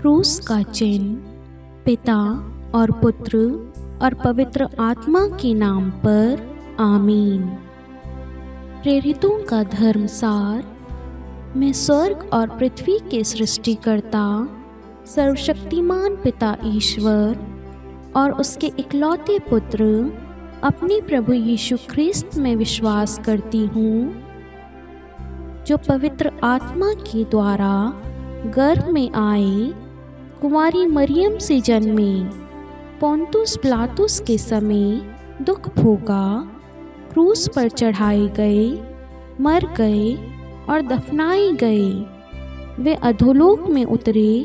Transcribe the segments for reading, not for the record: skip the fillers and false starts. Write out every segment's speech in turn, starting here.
क्रूस का चिन्ह पिता और पुत्र और पवित्र आत्मा के नाम पर आमीन। प्रेरितों का धर्मसार। मैं स्वर्ग और पृथ्वी के सृष्टिकर्ता सर्वशक्तिमान पिता ईश्वर और उसके इकलौते पुत्र अपने प्रभु यीशु ख्रिस्त में विश्वास करती हूँ, जो पवित्र आत्मा के द्वारा गर्भ में आए, कुंवारी मरियम से जन्मे, पोंतुस पिलातुस के समय दुख भोगा, क्रूस पर चढ़ाए गए, मर गए और दफनाए गए। वे अधोलोक में उतरे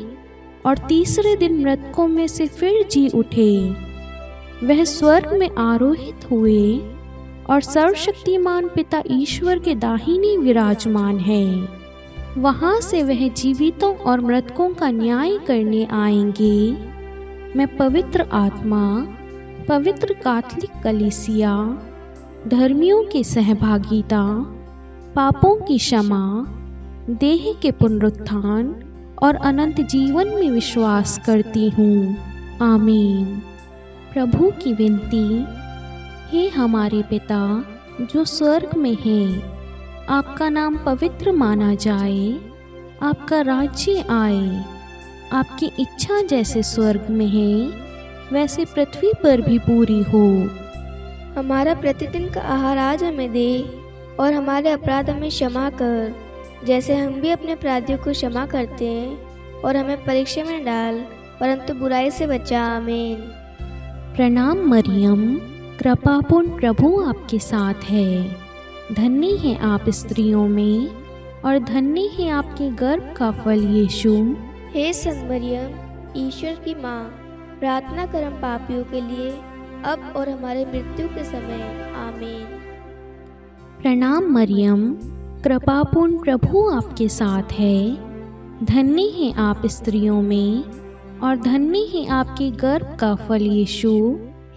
और तीसरे दिन मृतकों में से फिर जी उठे। वह स्वर्ग में आरोहित हुए और सर्वशक्तिमान पिता ईश्वर के दाहिने विराजमान है। वहाँ से वह जीवितों और मृतकों का न्याय करने आएंगे। मैं पवित्र आत्मा, पवित्र कैथोलिक कलीसिया, धर्मियों की सहभागिता, पापों की क्षमा, देह के पुनरुत्थान और अनंत जीवन में विश्वास करती हूँ। आमीन। प्रभु की विनती। हे हमारे पिता जो स्वर्ग में है, आपका नाम पवित्र माना जाए, आपका राज्य आए, आपकी इच्छा जैसे स्वर्ग में है वैसे पृथ्वी पर भी पूरी हो। हमारा प्रतिदिन का आहार आज हमें दे और हमारे अपराध हमें क्षमा कर, जैसे हम भी अपने अपराधियों को क्षमा करते हैं, और हमें परीक्षा में डाल परंतु बुराई से बचा। आमीन। प्रणाम मरियम, कृपापूर्ण प्रभु आपके साथ है। धन्य है आप स्त्रियों में और धन्य है आपके गर्भ का फल यीशु। हे संत मरियम, ईश्वर की माँ, प्रार्थना कर हम पापियों के लिए, अब और हमारे मृत्यु के समय। आमीन। प्रणाम मरियम, कृपापूर्ण प्रभु आपके साथ है। धन्य है आप स्त्रियों में और धन्य है आपके गर्भ का फल यीशु।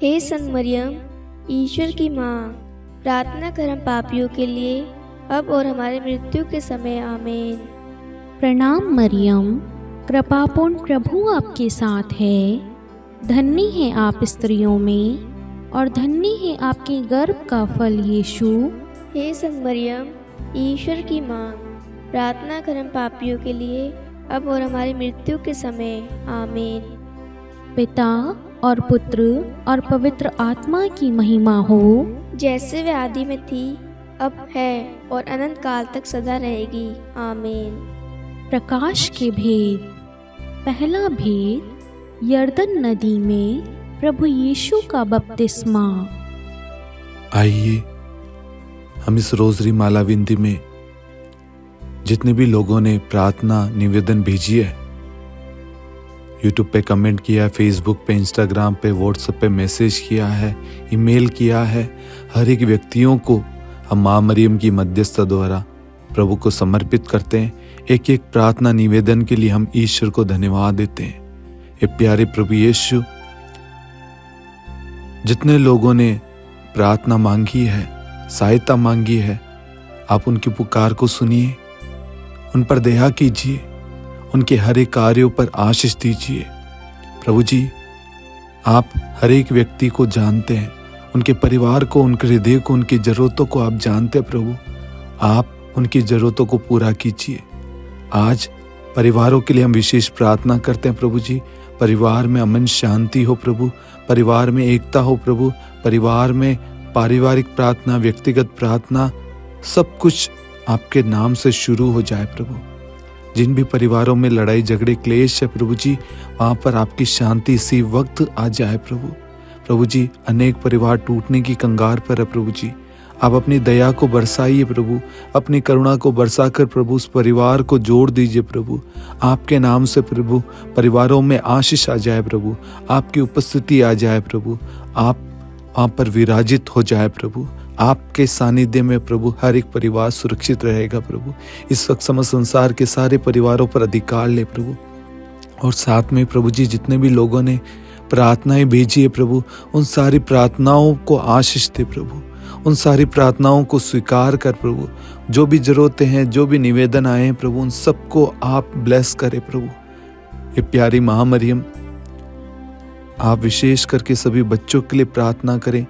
हे संत मरियम, ईश्वर की माँ, प्रार्थना कर हम पापियों के लिए, अब और हमारे मृत्यु के समय। आमीन। प्रणाम मरियम, कृपापूर्ण प्रभु आपके साथ है। धन्य है आप स्त्रियों में और धन्य है आपके गर्भ का फल यीशु। हे संत मरियम, ईश्वर की माँ, प्रार्थना कर हम पापियों के लिए, अब और हमारी मृत्यु के समय। आमीन। पिता और पुत्र और पवित्र आत्मा की महिमा हो, जैसे वे आदि में थी, अब है और अनंत काल तक सदा रहेगी। आमीन। प्रकाश के भेद। पहला भेद, यरदन नदी में प्रभु यीशु का बपतिस्मा। आइए हम इस रोजरी माला विनती में जितने भी लोगों ने प्रार्थना निवेदन भेजी है, यूट्यूब पे कमेंट किया है, फेसबुक पे, इंस्टाग्राम पे, व्हाट्सएप पे मैसेज किया है, ईमेल किया है, हर एक व्यक्तियों को हम माँ मरियम की मध्यस्थता द्वारा प्रभु को समर्पित करते हैं। एक एक प्रार्थना निवेदन के लिए हम ईश्वर को धन्यवाद देते हैं। ये प्यारे प्रभु यीशु, जितने लोगों ने प्रार्थना मांगी है, सहायता मांगी है, आप उनकी पुकार को सुनिए, उन पर दया कीजिए, उनके हर एक कार्यों पर आशीष दीजिए। प्रभु जी, आप हर एक व्यक्ति को जानते हैं, उनके परिवार को, उनके हृदय को, उनकी जरूरतों को आप जानते हैं। प्रभु, आप उनकी जरूरतों को पूरा कीजिए। आज परिवारों के लिए हम विशेष प्रार्थना करते हैं। प्रभु जी, परिवार में अमन शांति हो प्रभु, परिवार में एकता हो प्रभु, परिवार में पारिवारिक प्रार्थना, व्यक्तिगत प्रार्थना, सब कुछ आपके नाम से शुरू हो जाए प्रभु। जिन भी परिवारों में लड़ाई झगड़े क्लेश है प्रभु जी, वहाँ पर आपकी शांति इसी वक्त आ जाए प्रभु। प्रभु जी, अनेक परिवार टूटने की कंगार पर है प्रभु जी, आप अपनी दया को बरसाइए प्रभु, अपनी करुणा को बरसाकर प्रभु उस परिवार को जोड़ दीजिए प्रभु। आपके नाम से प्रभु परिवारों में आशीष आ जाए प्रभु, आपकी उपस्थिति आ जाए प्रभु, आप वहाँ पर विराजित हो जाए प्रभु। आपके सानिध्य में प्रभु हर एक परिवार सुरक्षित रहेगा प्रभु। इस वक्त समस्त संसार के सारे परिवारों पर अधिकार ले प्रभु। और साथ में प्रभु जी, जितने भी लोगों ने प्रार्थनाएं भेजी है प्रभु, उन सारी प्रार्थनाओं को आशीष दे प्रभु, उन सारी प्रार्थनाओं को स्वीकार कर प्रभु। जो भी जरूरतें हैं, जो भी निवेदन आए हैं प्रभु, उन सबको आप ब्लेस करें प्रभु। ये प्यारी महामरियम, आप विशेष करके सभी बच्चों के लिए प्रार्थना करें।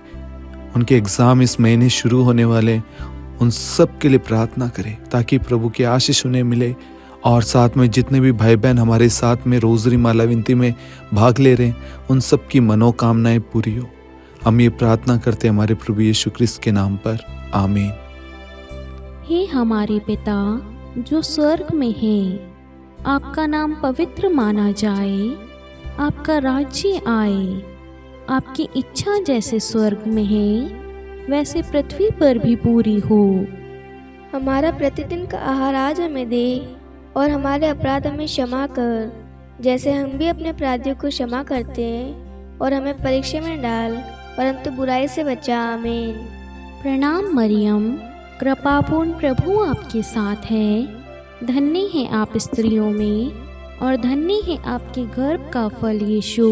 उनके एग्ज़ाम इस महीने शुरू होने वाले हैं, उन सब के लिए प्रार्थना करें ताकि प्रभु की आशीष उन्हें मिले। और साथ में जितने भी भाई बहन हमारे साथ में रोज़री माला विनती में भाग ले रहे हैं, उन सब की मनोकामनाएं पूरी हो। हम ये प्रार्थना करते हैं हमारे प्रभु यीशु क्रिस्त के नाम पर, आमीन। हे हमारे पिता जो स्वर्ग में है, आपका नाम पवित्र माना जाए, आपका राज्य आए, आपकी इच्छा जैसे स्वर्ग में है वैसे पृथ्वी पर भी पूरी हो। हमारा प्रतिदिन का आहार आज हमें दे, और हमारे अपराध हमें क्षमा कर, जैसे हम भी अपने अपराधियों को क्षमा करते हैं, और हमें परीक्षा में डाल परंतु बुराई से बचा। आमीन। प्रणाम मरियम, कृपापूर्ण प्रभु आपके साथ है, धन्य है आप स्त्रियों में और धन्य है आपके गर्भ का फल यीशु।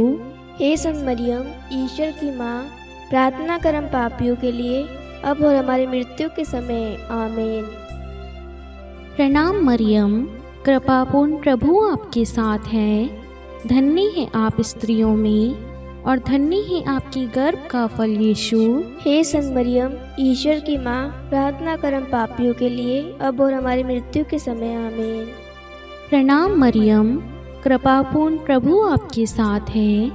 हे संत मरियम, ईश्वर की माँ, प्रार्थना कर हम पापियों के लिए, अब और हमारी मृत्यु के समय। आमीन। प्रणाम मरियम, कृपापूर्ण प्रभु आपके साथ है, धन्य है आप स्त्रियों में और धन्य है आपकी गर्भ का फल यीशु। हे संत मरियम, ईश्वर की माँ, प्रार्थना कर हम पापियों के लिए, अब और हमारी मृत्यु के समय। आमीन। प्रणाम मरियम, कृपापूर्ण प्रभु आपके साथ है,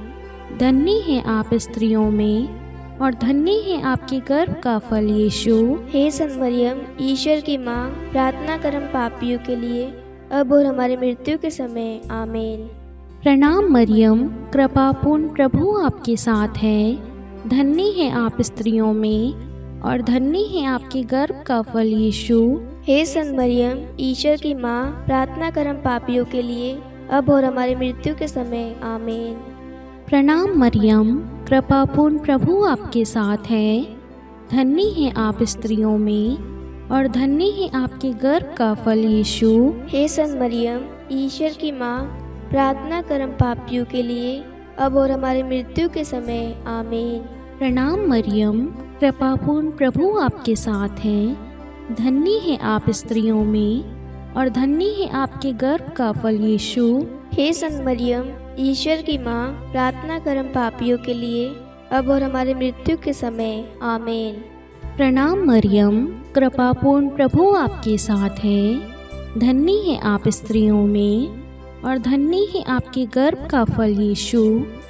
धन्य है आप स्त्रियों में और धन्य है आपके गर्भ का फल यीशु। हे संत मरियम, ईश्वर की माँ, प्रार्थना कर हम पापियों के लिए, अब और हमारी मृत्यु के समय। आमीन। प्रणाम मरियम, कृपापूर्ण प्रभु आपके साथ है, धन्य है आप स्त्रियों में और धन्य है आपके गर्भ का फल यीशु। हे संत मरियम, ईश्वर की माँ, प्रार्थना कर हम पापियों के लिए, अब और हमारी मृत्यु के समय। आमीन। प्रणाम मरियम, कृपापूर्ण प्रभु आपके साथ है, धन्य है आप स्त्रियों में और धन्य है आपके गर्भ का फल यीशु। हे संत मरियम, ईश्वर की माँ, प्रार्थना कर हम पापियों के लिए, अब और हमारी मृत्यु के समय। आमीन। प्रणाम मरियम, कृपापूर्ण प्रभु आपके साथ है, धन्य है आप स्त्रियों में और धन्य है आपके गर्भ का फल यीशु। हे संत मरियम, ईश्वर की माँ, प्रार्थना कर हम पापियों के लिए, अब और हमारी मृत्यु के समय। आमीन। प्रणाम मरियम, कृपापूर्ण प्रभु आपके साथ है, धन्य है आप स्त्रियों में और धन्य है आपके गर्भ का फल यीशु।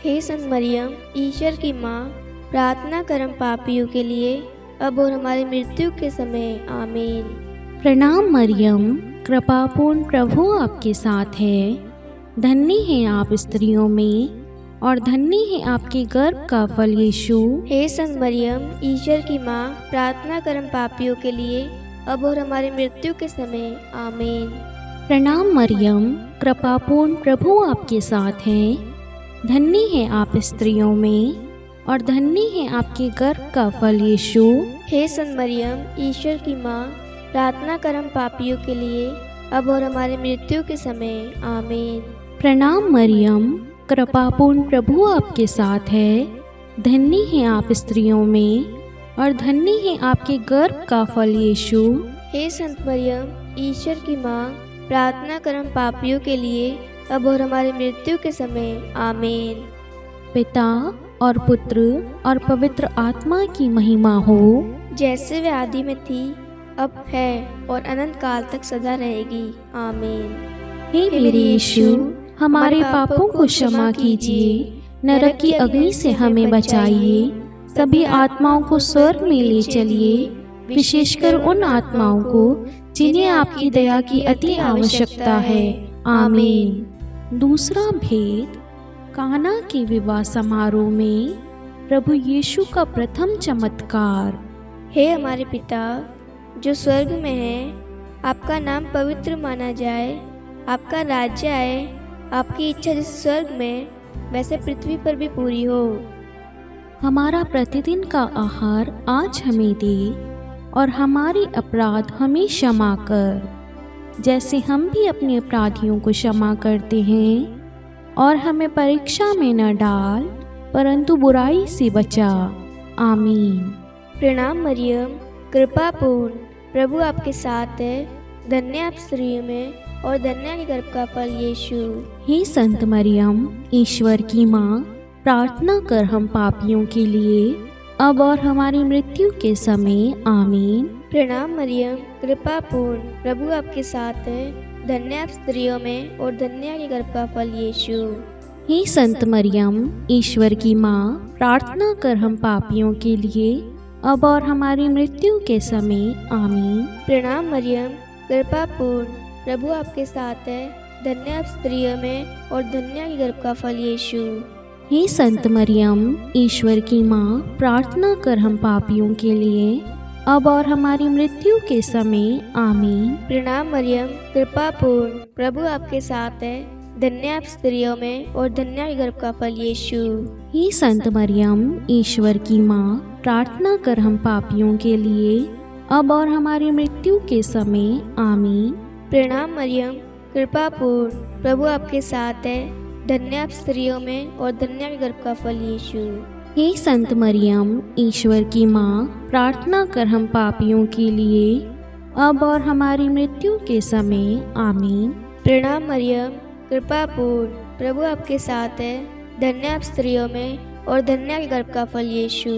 हे संत मरियम, ईश्वर की माँ, प्रार्थना कर हम पापियों के लिए, अब और हमारी मृत्यु के समय। आमीन। प्रणाम मरियम, कृपापूर्ण प्रभु आपके साथ है, धन्य है आप स्त्रियों में और धन्य है आपके गर्भ का फल यीशु। हे संत मरियम, ईश्वर की माँ, प्रार्थना कर हम पापियों के लिए, अब और हमारी मृत्यु के समय। आमीन। प्रणाम मरियम, कृपापूर्ण प्रभु आपके साथ है, धन्य है आप स्त्रियों में और धन्य है आपके गर्भ का फल यीशु। हे संत मरियम, ईश्वर की माँ, प्रार्थना कर हम पापियों के लिए, अब और हमारी मृत्यु के समय। आमीन। प्रणाम मरियम, कृपापूर्ण प्रभु आपके साथ है, धन्य है आप स्त्रियों में और धन्य है आपके गर्भ का फल यीशु। हे संत मरियम, ईश्वर की माँ, प्रार्थना कर हम पापियों के लिए, अब और हमारी मृत्यु के समय। आमीन। पिता और पुत्र और पवित्र आत्मा की महिमा हो, जैसे वे आदि में थी, अब है और अनंत काल तक सदा रहेगी। आमीन। हे मेरे यीशु, हमारे पापों को क्षमा कीजिए, नरक की अग्नि से हमें बचाइए, सभी आत्माओं को स्वर्ग में ले चलिए, विशेषकर उन आत्माओं को जिन्हें आपकी दया की अति आवश्यकता है। आमीन। दूसरा भेद, काना के विवाह समारोह में प्रभु यीशु का प्रथम चमत्कार। हे हमारे पिता जो स्वर्ग में है, आपका नाम पवित्र माना जाए, आपका राज्य आए, आपकी इच्छा जैसे स्वर्ग में वैसे पृथ्वी पर भी पूरी हो। हमारा प्रतिदिन का आहार आज हमें दे और हमारे अपराध हमें क्षमा कर, जैसे हम भी अपने अपराधियों को क्षमा करते हैं, और हमें परीक्षा में न डाल परंतु बुराई से बचा। आमीन। प्रणाम मरियम, कृपापूर्ण प्रभु आपके साथ है, धन्य आप स्त्रियों में और धन्य है गर्भ का फल यीशु। हे संत मरियम, ईश्वर की माँ, प्रार्थना कर हम पापियों के लिए, अब और हमारी मृत्यु के समय। आमीन। प्रणाम मरियम, कृपा पूर्ण, प्रभु आपके साथ है, धन्य आप स्त्रियों में और धन्य है गर्भ का फल यीशु। हे संत मरियम, ईश्वर की माँ, प्रार्थना कर हम पापियों के लिए, अब और हमारी मृत्यु के समय। आमीन। प्रणाम मरियम, कृपा पूर्ण, प्रभु आपके साथ है, धन्य आप स्त्रियों में और धन्य है गर्भ का फल यीशु। हे संत मरियम, ईश्वर की माँ, प्रार्थना कर हम पापियों के लिए, अब और हमारी मृत्यु के समय। आमीन। प्रणाम मरियम, कृपा पूर्ण, प्रभु आपके साथ है, धन्य आप स्त्रियों में और धन्य है गर्भ का फल यीशु। हे संत मरियम, ईश्वर की माँ, प्रार्थना कर हम पापियों के लिए, अब और हमारी मृत्यु के समय। आमीन। प्रणाम मरियम, कृपा पूर्ण, प्रभु आपके साथ है, धन्य आप स्त्रियों में और धन्य है गर्भ का फल यीशु। हे संत मरियम, ईश्वर की माँ, प्रार्थना कर हम पापियों के लिए, अब और हमारी मृत्यु के समय। आमीन। प्रणाम मरियम, कृपा पूर्ण, प्रभु आपके साथ है, धन्य आप स्त्रियों में और धन्य है गर्भ का फल यीशु।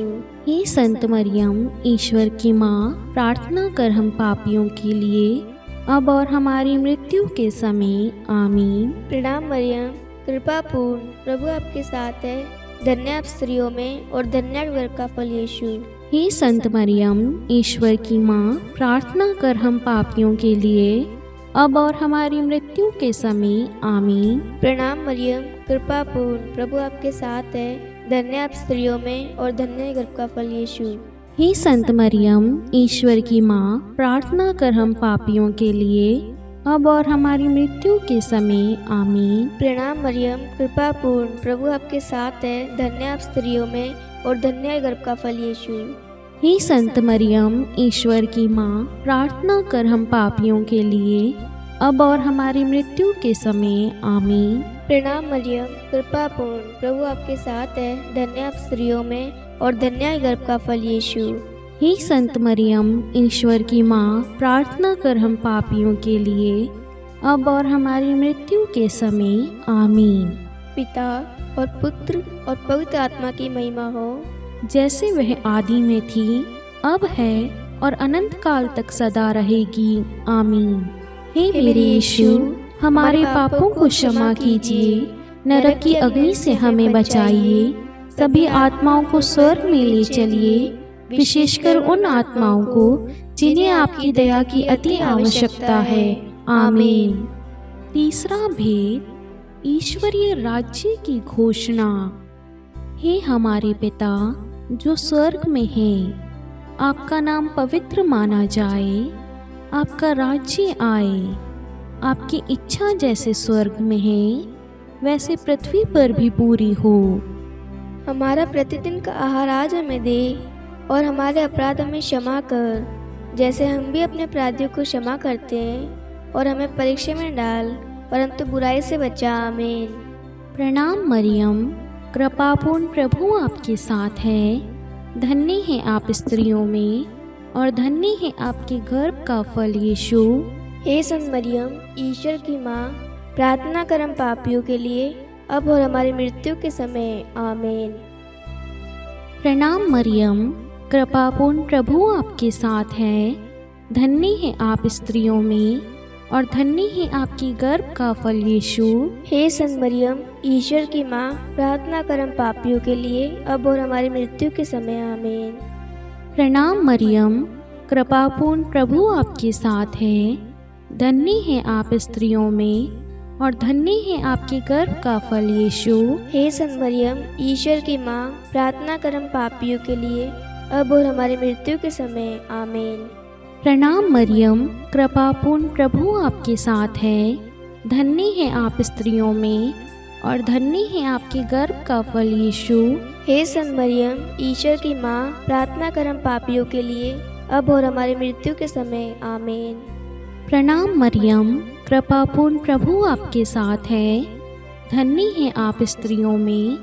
हे संत मरियम, ईश्वर की माँ, प्रार्थना कर हम पापियों के लिए, अब और हमारी मृत्यु के समय। आमीन। प्रणाम मरियम, कृपा पूर्ण, प्रभु आपके साथ है, धन्य आप स्त्रियों में और धन्य है गर्भ का फल यीशु। हे संत मरियम, ईश्वर की माँ, प्रार्थना कर हम पापियों के लिए, अब और हमारी मृत्यु के समय। आमीन। प्रणाम मरियम, कृपा पूर्ण, प्रभु आपके साथ है, धन्य आप स्त्रियों में और धन्य है गर्भ का फल यीशु। हे संत मरियम, ईश्वर की माँ, प्रार्थना कर हम पापियों के लिए, अब और हमारी मृत्यु के समय। आमीन। प्रणाम मरियम, कृपा पूर्ण, प्रभु आपके साथ है, धन्य आप स्त्रियों में और धन्य है गर्भ का फल यीशु। हे संत मरियम, ईश्वर की माँ, प्रार्थना कर हम पापियों के लिए, अब और हमारी मृत्यु के समय। आमीन। प्रणाम मरियम, कृपा पूर्ण, प्रभु आपके साथ है, धन्य आप स्त्रियों में और धन्य है गर्भ का फल यीशु। हे संत मरियम, ईश्वर की माँ, प्रार्थना कर हम पापियों के लिए, अब और हमारी मृत्यु के समय। आमीन। पिता और पुत्र और पवित्र आत्मा की महिमा हो, जैसे वह आदि में थी, अब है और अनंत काल तक सदा रहेगी। आमीन। हे मेरे यीशु, हमारे पापों को क्षमा कीजिए, नरक की अग्नि से हमें बचाइए, सभी आत्माओं को स्वर्ग में ले चलिए, विशेषकर उन आत्माओं को जिन्हें आपकी दया की अति आवश्यकता है। आमीन। तीसरा भेद, ईश्वरीय राज्य की घोषणा। हे हमारे पिता जो स्वर्ग में है, आपका नाम पवित्र माना जाए, आपका राज्य आए, आपकी इच्छा जैसे स्वर्ग में है वैसे पृथ्वी पर भी पूरी हो। हमारा प्रतिदिन का आहार आज हमें दे और हमारे अपराध हमें क्षमा कर, जैसे हम भी अपने अपराधियों को क्षमा करते हैं, और हमें परीक्षा में डाल परंतु बुराई से बचा। आमीन। प्रणाम मरियम, कृपापूर्ण, प्रभु आपके साथ है, धन्य है आप स्त्रियों में और धन्य है आपके गर्भ का फल यीशु। हे संत मरियम, ईश्वर की माँ, प्रार्थना कर हम पापियों के लिए, अब और हमारी मृत्यु के समय। आमीन। प्रणाम मरियम, कृपापूर्ण, प्रभु आपके साथ है, धन्य है आप स्त्रियों में और धन्य है आपकी गर्भ का फल यीशु। हे संत मरियम, ईश्वर की माँ, प्रार्थना कर हम पापियों के लिए, अब और हमारी मृत्यु के समय। आमीन। प्रणाम मरियम, कृपापूर्ण, प्रभु आपके साथ है, धन्य है आप स्त्रियों में और धन्य है आपके गर्भ का फल यीशु। हे संत मरियम, ईश्वर की माँ, प्रार्थना कर हम पापियों के लिए, अब और हमारी मृत्यु के समय। आमीन। प्रणाम मरियम, कृपापूर्ण, प्रभु आपके साथ है, धन्य है आप स्त्रियों में और धन्य है आपके गर्भ का फल यीशु। हे संत मरियम, ईश्वर की माँ, प्रार्थना कर हम पापियों के लिए, अब और हमारी मृत्यु के समय। आमीन। प्रणाम मरियम, कृपापूर्ण, प्रभु आपके साथ है, धन्य है आप स्त्रियों में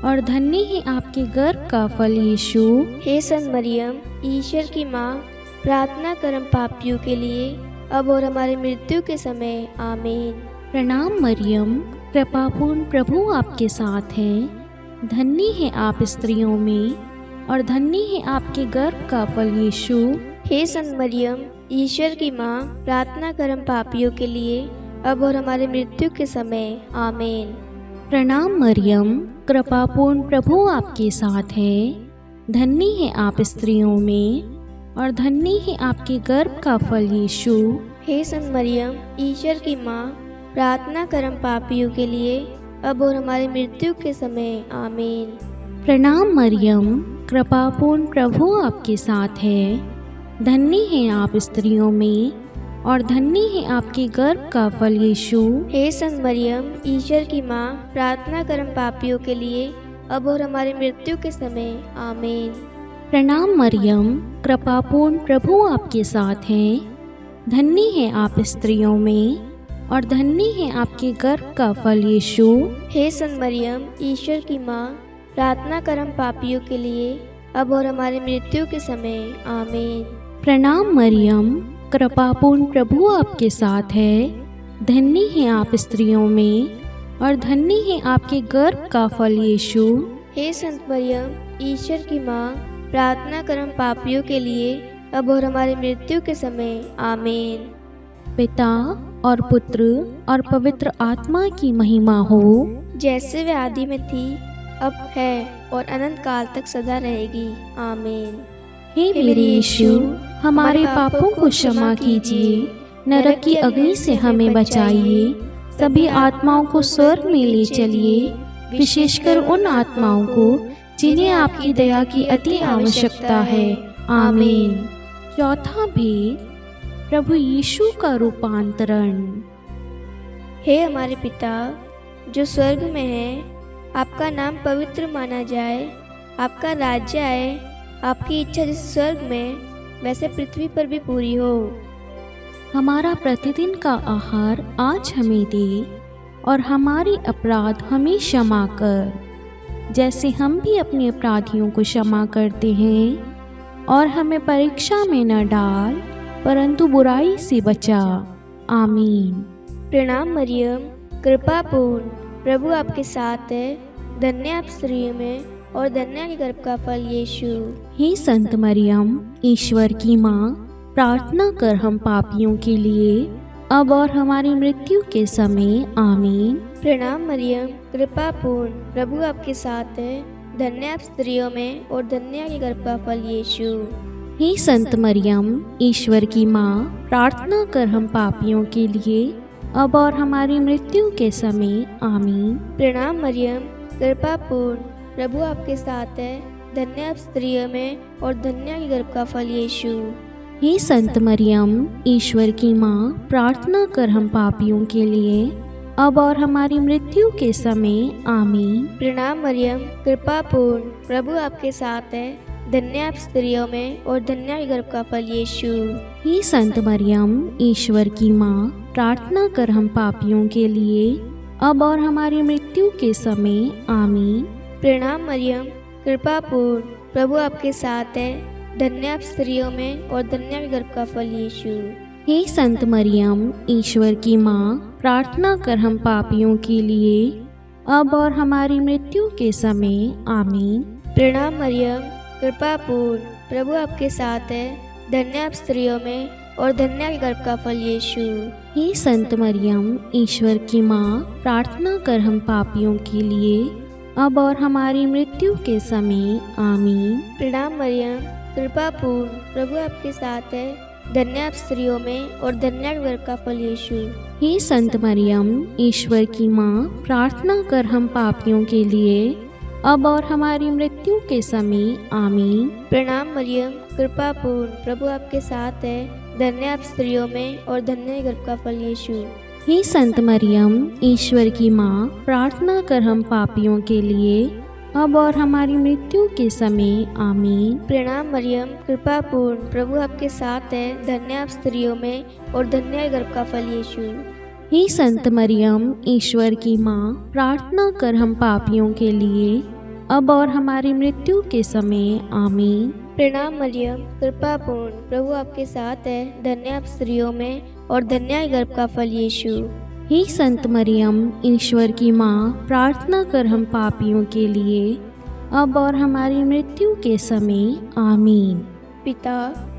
और धन्य है आपके गर्भ का फल यीशु। हे संत मरियम, ईश्वर की माँ, प्रार्थना कर हम पापियों के लिए, अब और हमारी मृत्यु के समय आमीन। प्रणाम मरियम, कृपापूर्ण प्रभु आपके साथ है। धन्य है आप स्त्रियों में और धन्य है आपके गर्भ का फल यीशु। हे संत मरियम, ईश्वर की माँ, प्रार्थना कर हम पापियों के लिए, अब और हमारी मृत्यु के समय आमीन। प्रणाम मरियम, कृपापूर्ण प्रभु आपके साथ है। धन्य है आप स्त्रियों में और धन्य है आपके गर्भ का फल यीशु। हे संत मरियम, ईश्वर की माँ, प्रार्थना कर हम पापियों के लिए, अब और हमारी मृत्यु के समय आमीन। प्रणाम मरियम, कृपापूर्ण प्रभु आपके साथ है। धन्य है आप स्त्रियों में और धन्य है आपके गर्भ का फल यीशु। हे संत मरियम, ईश्वर की माँ, प्रार्थना कर हम पापियों के लिए, अब और हमारी मृत्यु के समय आमीन। प्रणाम मरियम, कृपापूर्ण प्रभु आपके साथ है। धन्य है आप स्त्रियों में और धन्य है आपके गर्भ का फल यीशु। हे संत मरियम, ईश्वर की माँ, प्रार्थना कर हम पापियों के लिए, अब और हमारी मृत्यु के समय आमीन। प्रणाम मरियम, कृपापूर्ण प्रभु आपके साथ है। धन्य है आप स्त्रियों में और धन्य है आपके गर्भ का फल यीशु। हे संत मरियम, ईश्वर की माँ, प्रार्थना कर हम पापियों के लिए, अब और हमारी मृत्यु के समय आमीन। पिता और पुत्र और पवित्र आत्मा की महिमा हो, जैसे वे आदि में थी, अब है और अनंत काल तक सदा रहेगी आमीन। हे मेरे यीशु, हमारे पापों को क्षमा कीजिए, नरक की अग्नि से हमें बचाइए, सभी आत्माओं को स्वर्ग में ले चलिए, विशेषकर उन आत्माओं को जिन्हें आपकी दया की अति आवश्यकता है आमीन। चौथा भेद, प्रभु यीशु का रूपांतरण। हे हमारे पिता जो स्वर्ग में है, आपका नाम पवित्र माना जाए, आपका राज्य आए, आपकी इच्छा जैसे स्वर्ग में वैसे पृथ्वी पर भी पूरी हो। हमारा प्रतिदिन का आहार आज हमें दे और हमारे अपराध हमें क्षमा कर, जैसे हम भी अपने अपराधियों को क्षमा करते हैं, और हमें परीक्षा में न डाल परंतु बुराई से बचा आमीन। प्रणाम मरियम, कृपापूर्ण प्रभु आपके साथ है। धन्य आप स्त्रियों में और धन्य के गर्भ का फल यीशु। हे संत मरियम, ईश्वर की माँ, प्रार्थना कर हम पापियों के लिए, अब और हमारी मृत्यु के समय आमीन। प्रणाम मरियम, कृपापूर्ण प्रभु आपके साथ है। धन्य आप स्त्रियों में और धन्य के गर्भ का फल यीशु। हे संत मरियम, ईश्वर की माँ, प्रार्थना कर हम पापियों के लिए, अब और हमारी मृत्यु के समय आमीन। प्रणाम मरियम, कृपापूर्ण प्रभु आपके साथ है। धन्य आप स्त्रियों में और धन्य के गर्भ का फल यीशु। हे संत मरियम, ईश्वर की माँ, प्रार्थना कर हम पापियों के लिए, अब और हमारी मृत्यु के समय आमीन। प्रणाम मरियम, कृपापूर्ण प्रभु आपके साथ है। धन्य आप स्त्रियों में और धन्य के गर्भ का फल यीशु। हे संत मरियम, ईश्वर की माँ, प्रार्थना कर हम पापियों के लिए, अब और हमारी मृत्यु के समय आमीन। प्रणाम मरियम, कृपापूर्ण प्रभु आपके साथ है। धन्य आप स्त्रियों में और धन्य के गर्भ का फल यीशु। हे संत मरियम, ईश्वर की माँ, प्रार्थना कर हम पापियों के लिए, अब और हमारी मृत्यु के समय आमीन। प्रणाम मरियम, कृपापूर्ण प्रभु आपके साथ है। धन्य आप स्त्रियों में और धन्य के गर्भ का फल यीशु। हे संत मरियम, ईश्वर की माँ, प्रार्थना कर हम पापियों के लिए, अब और हमारी मृत्यु के समय आमीन। प्रणाम मरियम, कृपापूर्ण प्रभु आपके साथ है। धन्य आप स्त्रियों में और धन्य के गर्भ का फल यीशु। हे संत मरियम, ईश्वर की माँ, प्रार्थना कर हम पापियों के लिए, अब और हमारी मृत्यु के समय आमीन। प्रणाम मरियम, कृपापूर्ण प्रभु आपके साथ है। धन्य आप स्त्रियों में और धन्य के गर्भ का फल यीशु। हे संत मरियम, ईश्वर की माँ, प्रार्थना कर हम पापियों के लिए, अब और हमारी मृत्यु के समय आमीन। प्रणाम मरियम, कृपापूर्ण प्रभु आपके साथ है। धन्य आप स्त्रियों में और धन्य के गर्भ का फल यीशु। हे संत मरियम, ईश्वर की माँ, प्रार्थना कर हम पापियों के लिए, अब और हमारी मृत्यु के समय आमीन। प्रणाम मरियम, कृपापूर्ण प्रभु आपके साथ है। धन्य आप स्त्रियों में और धन्य है गर्भ का फल यीशु। हे संत मरियम, ईश्वर की माँ, प्रार्थना कर हम पापियों के लिए, अब और हमारी मृत्यु के समय। आमीन। पिता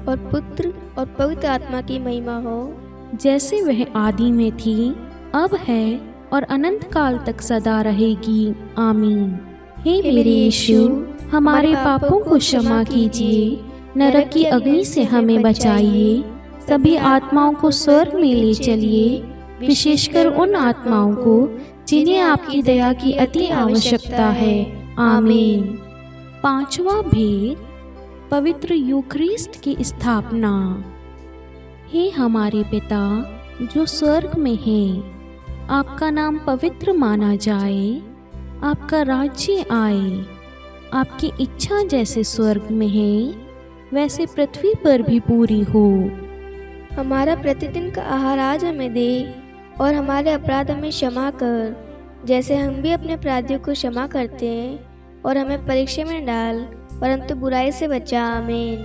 और पुत्र और पवित्र आत्मा की महिमा हो, जैसे वह आदि में थी, अब है और अनंत काल तक सदा रहेगी। आमीन। हे मेरे यीशु, हमारे पापों को क्षमा कीजिए, नरक की अग्नि से हमें बचाइए, सभी आत्माओं को स्वर्ग में ले चलिए, विशेषकर उन आत्माओं को जिन्हें आपकी दया की अति आवश्यकता है। आमीन। पांचवा भेद, पवित्र यूखरिस्ट की स्थापना। हे हमारे पिता जो स्वर्ग में है, आपका नाम पवित्र माना जाए, आपका राज्य आए, आपकी इच्छा जैसे स्वर्ग में है वैसे पृथ्वी पर भी पूरी हो। हमारा प्रतिदिन का आहार आज हमें दे, और हमारे अपराध हमें क्षमा कर, जैसे हम भी अपने अपराधियों को क्षमा करते हैं, और हमें परीक्षा में न डाल, परंतु बुराई से बचा। आमीन।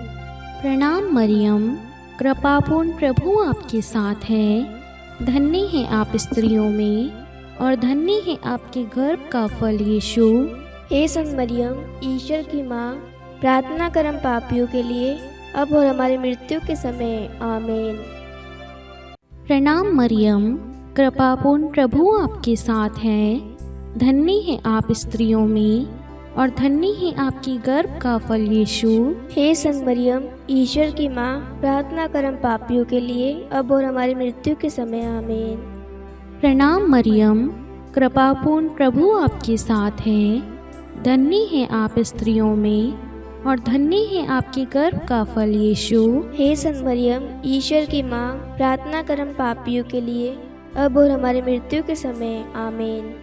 प्रणाम मरियम, कृपापूर्ण प्रभु आपके साथ है, धन्य है आप स्त्रियों में, और धन्य है आपके गर्भ का फल यीशु। हे संत मरियम, ईश्वर की माँ, प्रार्थना कर हम पापियों के लिए, अब और हमारी मृत्यु के समय। आमीन। प्रणाम मरियम, कृपापूर्ण प्रभु आपके साथ है, धन्य है आप स्त्रियों में, और धन्य है आपकी गर्भ का फल यीशु। हे संत मरियम, ईश्वर की माँ, प्रार्थना कर हम पापियों के लिए, अब और हमारी मृत्यु के समय। आमीन। प्रणाम मरियम, कृपापूर्ण प्रभु आपके साथ है, धन्य है आप स्त्रियों में, और धन्य है आपके गर्भ का फल यीशु। हे संत मरियम, ईश्वर की माँ, प्रार्थना कर हम पापियों के लिए, अब और हमारी मृत्यु के समय। आमीन।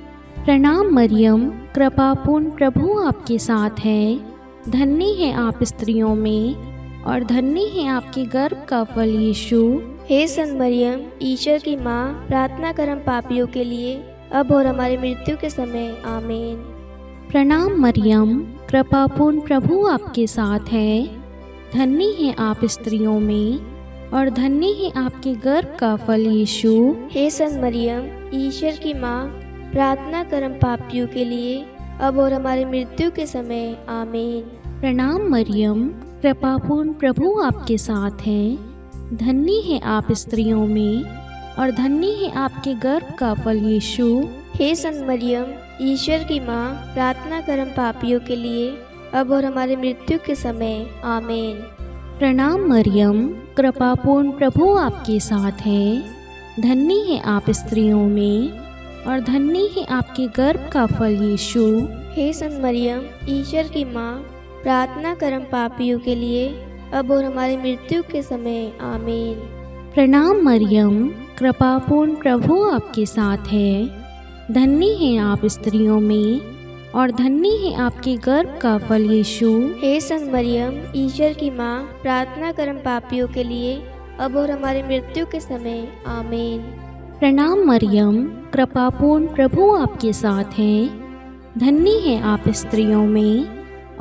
प्रणाम मरियम, कृपापूर्ण प्रभु आपके साथ है, धन्य है आप स्त्रियों में, और धन्य है आपके गर्भ का फल यीशु। हे संत मरियम, ईश्वर की माँ, प्रार्थना कर हम पापियों के लिए, अब और हमारी मृत्यु के समय। आमीन। प्रणाम मरियम, कृपापूर्ण प्रभु आपके साथ है, धन्य है आप स्त्रियों में, और धन्य है आपके गर्भ का फल यीशु। हे संत मरियम, ईश्वर की माँ, प्रार्थना कर हम पापियों के लिए, अब और हमारी मृत्यु के समय। आमीन। प्रणाम मरियम, कृपापूर्ण प्रभु आपके साथ है, धन्य है आप स्त्रियों में, और धन्य है आपके गर्भ का फल यीशु। हे संत मरियम, ईश्वर की माँ, प्रार्थना कर हम पापियों के लिए, अब और हमारी मृत्यु के समय। आमीन। प्रणाम मरियम, कृपापूर्ण प्रभु आपके साथ है, धन्य है आप स्त्रियों में, और धन्य है आपके गर्भ का फल यीशु। हे संत मरियम, ईश्वर की माँ, प्रार्थना कर हम पापियों के लिए, अब और हमारी मृत्यु के समय। आमीन। प्रणाम मरियम, कृपापूर्ण प्रभु आपके साथ है, धन्य है आप स्त्रियों में, और धन्य है आपके गर्भ का फल यीशु। हे संत मरियम, ईश्वर की माँ, प्रार्थना कर हम पापियों के लिए, अब और हमारी मृत्यु के समय। आमीन। प्रणाम मरियम, कृपापूर्ण प्रभु आपके साथ है, धन्य है आप स्त्रियों में,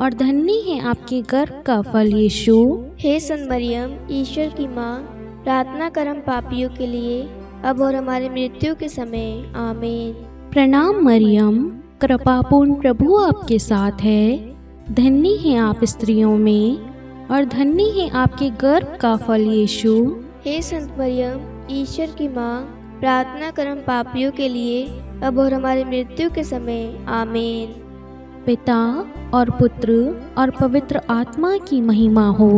और धन्य है आपके गर्भ का फल यीशु। हे संत मरियम, ईश्वर की माँ, प्रार्थना कर हम पापियों के लिए, अब और हमारी मृत्यु के समय। आमीन। प्रणाम मरियम, कृपापूर्ण प्रभु आपके साथ है, धन्य है आप स्त्रियों में, और धन्य है आपके गर्भ का फल यीशु। हे संत मरियम, ईश्वर की माँ, प्रार्थना कर हम पापियों के लिए, अब और हमारी मृत्यु के समय। आमीन। पिता और पुत्र और पवित्र आत्मा की महिमा हो,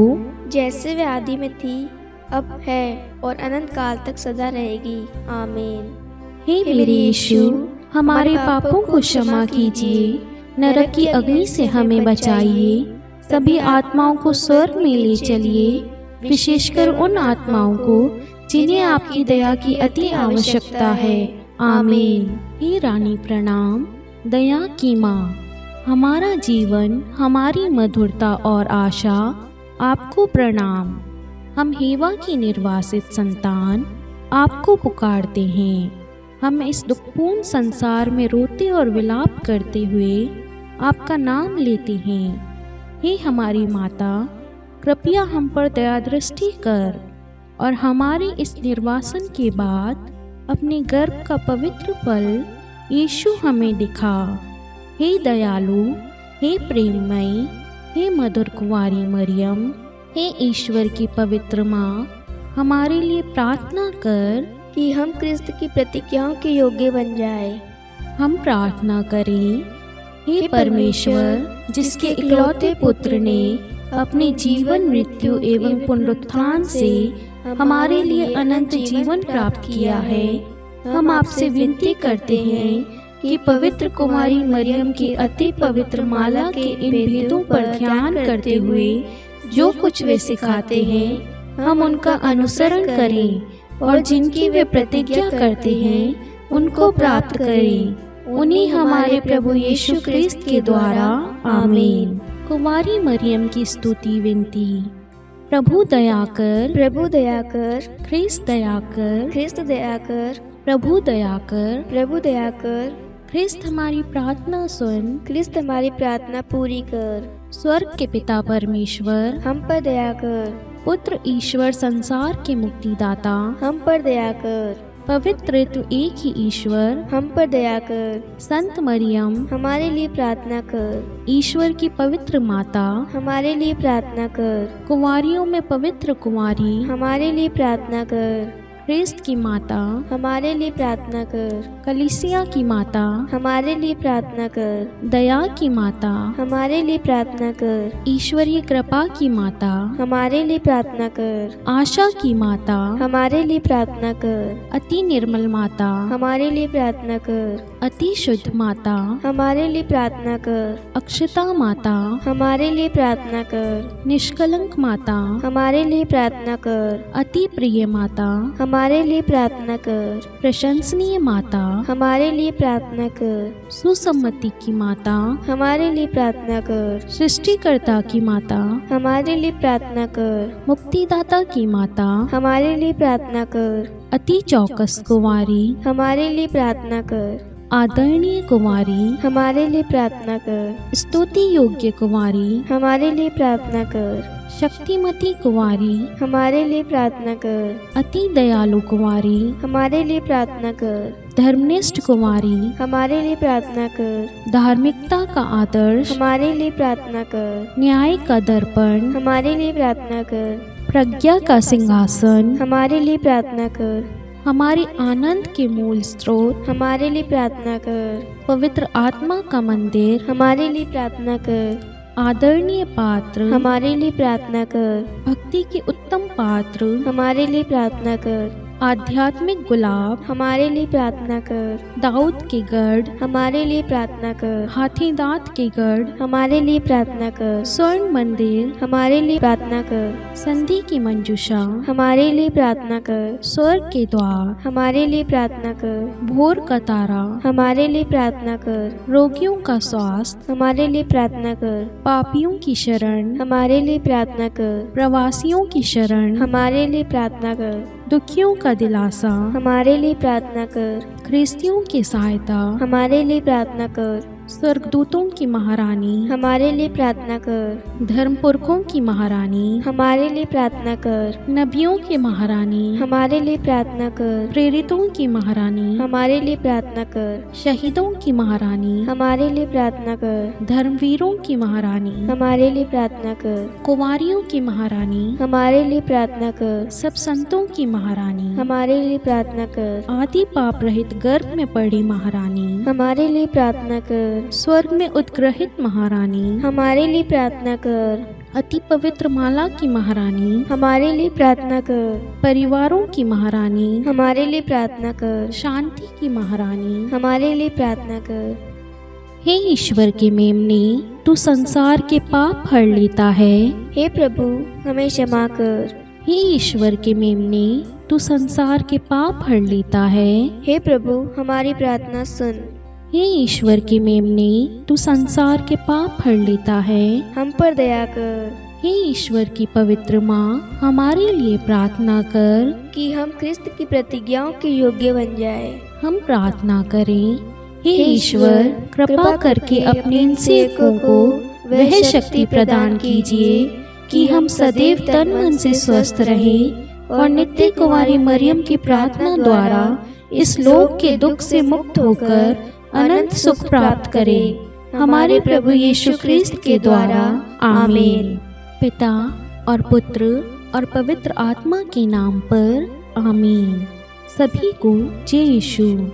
जैसे वे आदि में थी, अब है और अनंत काल तक सदा रहेगी। आमीन। हे मेरे यीशु, हमारे पापों को क्षमा कीजिए, नरक की अग्नि से हमें बचाइए, सभी आत्माओं को स्वर्ग में ले चलिए, विशेषकर उन आत्माओं को जिन्हें आपकी दया की अति आवश्यकता है। आमीन। हे रानी प्रणाम, दया की माँ, हमारा जीवन, हमारी मधुरता और आशा, आपको प्रणाम। हम हेवा की निर्वासित संतान आपको पुकारते हैं। हम इस दुखपूर्ण संसार में रोते और विलाप करते हुए आपका नाम लेते हैं। हे हमारी माता, कृपया हम पर दया दृष्टि कर। और हमारे इस निर्वासन के बाद अपने गर्भ का पवित्र फल यीशु हमें दिखा। हे दयालु, हे प्रेममयी, हे मधुर कुंवारी मरियम, हे ईश्वर की पवित्र माँ, हमारे लिए प्रार्थना कर कि हम क्रिस्त की प्रतिज्ञाओं के योग्य बन जाए। हम प्रार्थना करें। हे परमेश्वर, जिसके इकलौते पुत्र ने अपने जीवन, मृत्यु एवं पुनरुत्थान से हमारे लिए अनंत जीवन प्राप्त किया है, हम आपसे विनती करते हैं कि पवित्र कुमारी मरियम की अति पवित्र माला के इन भेदों पर ध्यान करते हुए जो कुछ वे सिखाते हैं, हम उनका अनुसरण करें और जिनकी वे प्रतिज्ञा करते हैं उनको प्राप्त करें। उन्हीं हमारे प्रभु यीशु क्रिस्त के द्वारा। आमीन। कुमारी मरियम की स्तुति विनती। प्रभु दया कर, प्रभु दया कर, ख्रिस्त दया कर, ख्रिस्त दया कर, प्रभु दया कर, प्रभु दया कर, ख्रिस्त हमारी प्रार्थना सुन, क्रिस्त हमारी प्रार्थना पूरी कर। स्वर्ग के पिता परमेश्वर, हम पर दया कर। पुत्र ईश्वर, संसार के मुक्तिदाता, हम पर दया कर। पवित्र तू एक ही ईश्वर, हम पर दया कर। संत मरियम, हमारे लिए प्रार्थना कर। ईश्वर की पवित्र माता, हमारे लिए प्रार्थना कर। कुंवारियों में पवित्र कुंवारी, हमारे लिए प्रार्थना कर। ख्रिस्त की माता, हमारे लिए प्रार्थना कर। कलीसिया की माता, हमारे लिए प्रार्थना कर। दया की माता, हमारे लिए प्रार्थना कर। ईश्वरीय कृपा की माता, हमारे लिए प्रार्थना कर। आशा की माता, हमारे लिए प्रार्थना कर। अति निर्मल माता, हमारे लिए प्रार्थना कर। अति शुद्ध माता, हमारे लिए प्रार्थना कर। अक्षता माता, हमारे लिए प्रार्थना कर। निष्कलंक माता, हमारे लिए प्रार्थना कर। अति प्रिय माता, हमारे लिए प्रार्थना कर। प्रशंसनीय माता, हमारे लिए प्रार्थना कर। सुसम्मति की माता, हमारे लिए प्रार्थना कर। सृष्टिकर्ता की माता, हमारे लिए प्रार्थना कर। मुक्तिदाता की माता, हमारे लिए प्रार्थना कर। अति चौकस कुंवारी, हमारे लिए प्रार्थना कर। आदरणीय कुंवारी, हमारे लिए प्रार्थना कर। स्तुति योग्य कुंवारी, हमारे लिए प्रार्थना कर। शक्तिमती कुंवारी, हमारे लिए प्रार्थना कर। अति दयालु कुंवारी, हमारे लिए प्रार्थना कर। धर्मनिष्ठ कुंवारी, हमारे लिए प्रार्थना कर। धार्मिकता का आदर्श, हमारे लिए प्रार्थना कर। न्याय का दर्पण, हमारे लिए प्रार्थना कर। प्रज्ञा का सिंहासन, हमारे लिए प्रार्थना कर। हमारे आनंद के मूल स्रोत, हमारे लिए प्रार्थना कर। पवित्र आत्मा का मंदिर, हमारे लिए प्रार्थना कर। आदरणीय पात्र, हमारे लिए प्रार्थना कर। भक्ति के उत्तम पात्र, हमारे लिए प्रार्थना कर। आध्यात्मिक गुलाब, हमारे लिए प्रार्थना कर। दाऊद के गढ़, हमारे लिए प्रार्थना कर। हाथी दांत के गढ़, हमारे लिए प्रार्थना कर। स्वर्ण मंदिर, हमारे लिए प्रार्थना कर। संधि की मंजूषा, हमारे लिए प्रार्थना कर। स्वर्ग के द्वार, हमारे लिए प्रार्थना कर। भोर का तारा, हमारे लिए प्रार्थना कर। रोगियों का स्वास्थ्य, हमारे लिए प्रार्थना कर। पापियों की शरण, हमारे लिए प्रार्थना कर। प्रवासियों की शरण, हमारे लिए प्रार्थना कर। दुखियों का दिलासा, हमारे लिए प्रार्थना कर। ख्रिस्तियों की सहायता, हमारे लिए प्रार्थना कर। स्वर्गदूतों की महारानी, हमारे लिए प्रार्थना कर। धर्मपुरखों की महारानी, हमारे लिए प्रार्थना कर। नबियों की महारानी, हमारे लिए प्रार्थना कर। प्रेरितों की महारानी, हमारे लिए प्रार्थना कर। शहीदों की महारानी, हमारे लिए प्रार्थना कर। धर्मवीरों की महारानी, हमारे लिए प्रार्थना कर। कुंवारियों की महारानी, हमारे लिए प्रार्थना कर। सब संतों की महारानी, हमारे लिए प्रार्थना कर। आदि पाप रहित गर्भ में पड़ी महारानी, हमारे लिए प्रार्थना कर। स्वर्ग में उत्ग्रहित महारानी, हमारे लिए प्रार्थना कर। अति पवित्र माला की महारानी, हमारे लिए प्रार्थना कर। परिवारों की महारानी, हमारे लिए प्रार्थना कर। शांति की महारानी, हमारे लिए प्रार्थना कर। हे ईश्वर के मेमने, तू संसार के पाप हर लेता है। हे प्रभु, हमें क्षमा कर। हे ईश्वर के मेमने, तू संसार के पाप हर लेता है। हे प्रभु, हमारी प्रार्थना सुन। हे ईश्वर के मेमने, तू संसार के पाप हर लेता है। हम पर दया कर। हे ईश्वर की पवित्र माँ, हमारे लिए प्रार्थना कर कि हम क्रिस्त की प्रतिज्ञाओं के योग्य बन जाए। हम प्रार्थना करें। हे ईश्वर, कृपा करके अपने इन सेवकों को वह शक्ति प्रदान कीजिए कि हम सदैव तन मन से स्वस्थ रहें और नित्य कुंवारी मरियम की प्रार्थना द्वारा इस लोक के दुख से मुक्त होकर अनंत सुख प्राप्त करें। हमारे प्रभु यीशु ख्रिस्त के द्वारा आमीन। पिता और पुत्र और पवित्र आत्मा के नाम पर आमीन। सभी को जय यीशु।